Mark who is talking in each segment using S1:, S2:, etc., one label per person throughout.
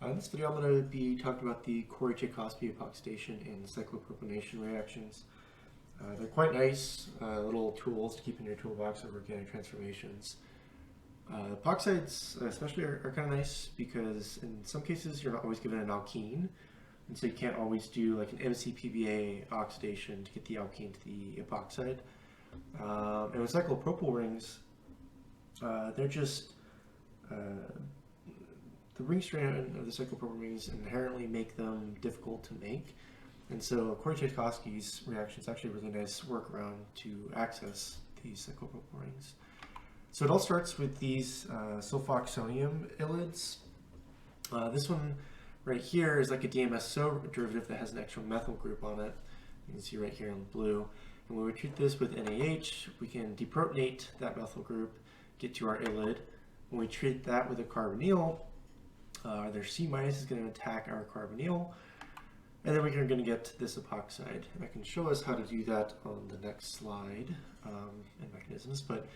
S1: In this video, I'm going to be talking about the Corey-Chaykovsky epoxidation and cyclopropanation reactions. They're quite nice little tools to keep in your toolbox of organic transformations. Epoxides especially are kind of nice because in some cases you're not always given an alkene, and so you can't always do like an MCPBA oxidation to get the alkene to the epoxide. And with cyclopropyl rings, they're just the ring strand of the cyclopropyl rings inherently make them difficult to make, and so Corey-Chaykovsky's reaction is actually a really nice workaround to access these cyclopropyl rings. So it all starts with these sulfoxonium ylids. This one right here is like a DMSO derivative that has an extra methyl group on it. You can see right here in blue. And when we treat this with NaH, we can deprotonate that methyl group, get to our ylid. When we treat that with a carbonyl, their C- is going to attack our carbonyl, and then we're going to get this epoxide. And I can show us how to do that on the next slide and mechanisms, but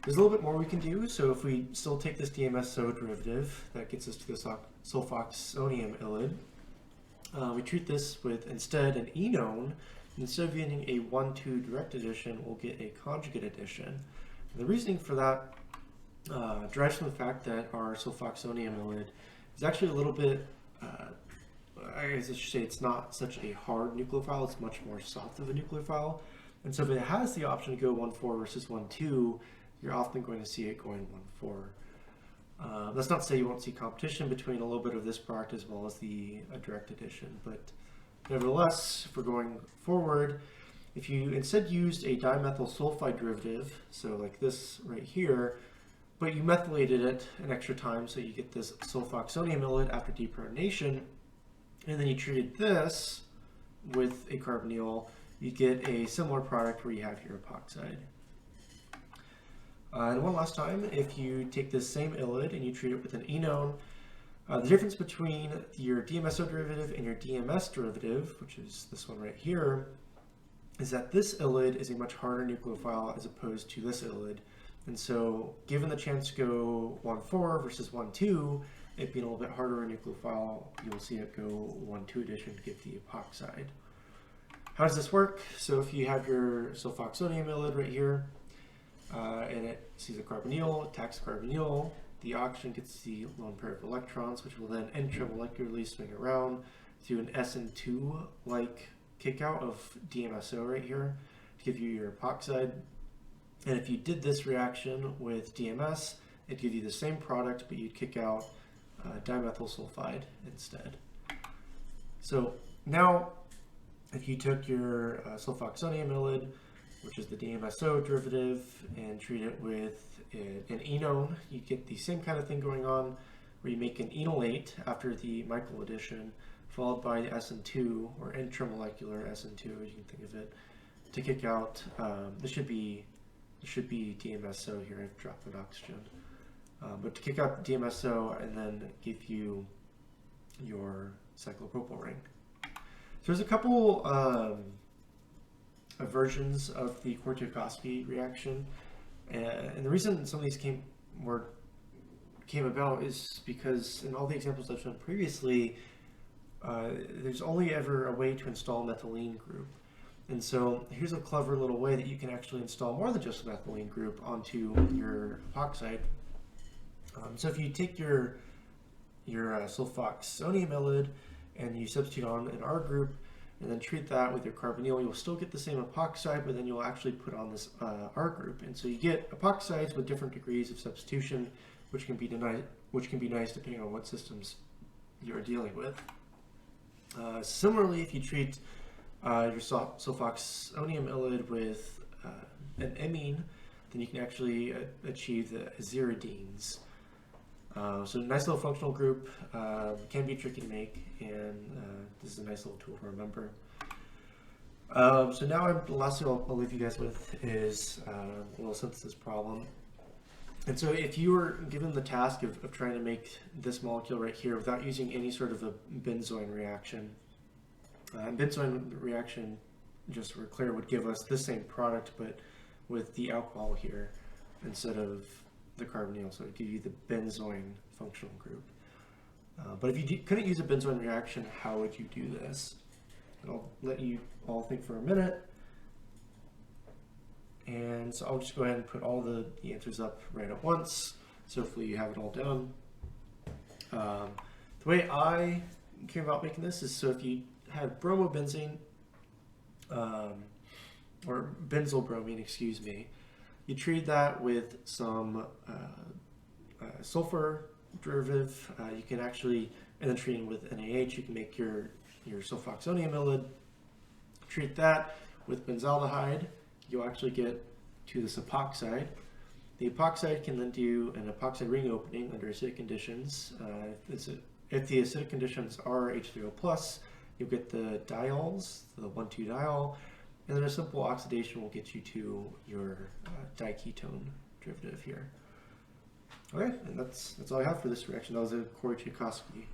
S1: there's a little bit more we can do. So if we still take this DMSO derivative, that gets us to the sulfoxonium ylid. We treat this with instead an enone. Instead of getting a 1,2 direct addition, we'll get a conjugate addition. And the reasoning for that derives from the fact that our sulfoxonium ylid is actually a little bit, I guess I should say it's not such a hard nucleophile, it's much more soft of a nucleophile. And so if it has the option to go 1,4 versus 1,2, you're often going to see it going 1,4. That's not to say you won't see competition between a little bit of this product as well as the direct addition, but nevertheless, if we're going forward, if you instead used a dimethyl sulfide derivative, so like this right here, but you methylated it an extra time so you get this sulfoxonium ylid after deprotonation, and then you treated this with a carbonyl, you get a similar product where you have your epoxide. And one last time, if you take this same ylid and you treat it with an enone, the difference between your DMSO derivative and your DMS derivative, which is this one right here, is that this ylid is a much harder nucleophile as opposed to this ylid. And so given the chance to go 1,4 versus 1,2, it being a little bit harder a nucleophile, you'll see it go 1,2 addition to get the epoxide. How does this work? So if you have your sulfoxonium ylid right here, and it sees a carbonyl, attacks the carbonyl, the oxygen gets the lone pair of electrons, which will then intramolecularly swing around through an SN2-like kickout of DMSO right here to give you your epoxide. And if you did this reaction with DMS, it'd give you the same product, but you'd kick out dimethyl sulfide instead. So now, if you took your sulfoxonium ylid, which is the DMSO derivative, and treat it with an enone, you get the same kind of thing going on, where you make an enolate after the Michael addition, followed by the SN2, or intramolecular SN2, as you can think of it, to kick out, this should be DMSO here, I've dropped an oxygen. But to kick out DMSO and then give you your cyclopropyl ring. So there's a couple versions of the Corey-Chaykovsky reaction, and the reason some of these came about is because in all the examples I've shown previously, there's only ever a way to install a methylene group. And so here's a clever little way that you can actually install more than just a methylene group onto your epoxide. So if you take your sulfoxonium ylid and you substitute on an R group and then treat that with your carbonyl, you'll still get the same epoxide, but then you'll actually put on this R group. And so you get epoxides with different degrees of substitution, which can be nice depending on what systems you're dealing with. Similarly, if you treat your sulfoxonium ylid with an amine, then you can actually achieve the aziridines. So a nice little functional group, can be tricky to make, and this is a nice little tool to remember. So now the last thing I'll leave you guys with is a little synthesis problem. And so if you were given the task of trying to make this molecule right here without using any sort of a benzoin reaction, benzoin reaction, just so we're clear, would give us the same product but with the alcohol here instead of the carbonyl, so it would give you the benzoin functional group. But if you couldn't use a benzoin reaction, how would you do this? And I'll let you all think for a minute. And so I'll just go ahead and put all the answers up right at once. So hopefully you have it all down. The way I came about making this is, so if you had bromobenzene, or benzylbromine, excuse me, you treat that with some sulfur derivative. You can actually, and then treating with NaH, you can make your sulfoxonium amide. Treat that with benzaldehyde, you'll actually get to this epoxide. The epoxide can then do an epoxide ring opening under acidic conditions. If the acidic conditions are H3O+, you'll get the diols, the 1,2 diol, and then a simple oxidation will get you to your diketone derivative here. Okay, and that's all I have for this reaction. That was a Corey-Chaykovsky